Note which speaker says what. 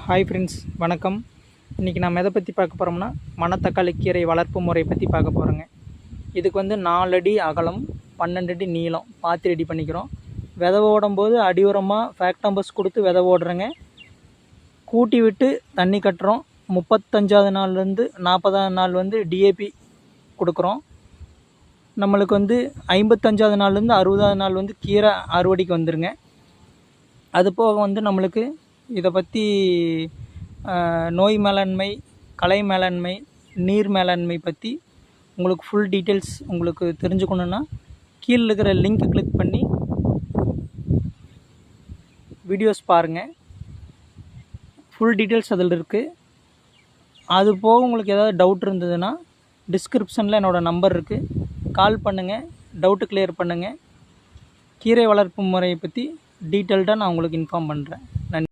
Speaker 1: Hi friends, வணக்கம். இன்றைக்கி நம்ம எதை பற்றி பார்க்க போகிறோம்னா மணத்தக்காளி கீரை வளர்ப்பு முறை பற்றி பார்க்க போகிறோங்க. இதுக்கு 4 அடி அகலம் 12 அடி நீளம் பார்த்து ரெடி பண்ணிக்கிறோம். விதை ஓடும்போது அடி உரமாக ஃபேக்டம்பஸ் கொடுத்து விதை ஓடுறேங்க. கூட்டி விட்டு தண்ணி கட்டுறோம். 35வது நாள்லேருந்து 40வது நாள் டிஏபி கொடுக்குறோம். நம்மளுக்கு 55வது நாள்லேருந்து 60வது நாள் கீரை அறுவடைக்கு வந்துருங்க. அது போக நம்மளுக்கு இதை பற்றி நோய் மேலாண்மை, கலை மேலாண்மை, நீர் மேலாண்மை பற்றி உங்களுக்கு ஃபுல் டீட்டெயில்ஸ் உங்களுக்கு தெரிஞ்சுக்கணுன்னா கீழே இருக்கிற லிங்க் கிளிக் பண்ணி வீடியோஸ் பாருங்கள். ஃபுல் டீட்டெயில்ஸ் அதில் இருக்குது. அது போக உங்களுக்கு ஏதாவது டவுட் இருந்ததுன்னா டிஸ்கிரிப்ஷனில் என்னோடய நம்பர் இருக்குது, கால் பண்ணுங்கள், டவுட்டு கிளியர் பண்ணுங்கள். கீரை வளர்ப்பு முறையை பற்றி டீட்டெயில்டாக நான் உங்களுக்கு இன்ஃபார்ம் பண்ணுறேன். நன்றி.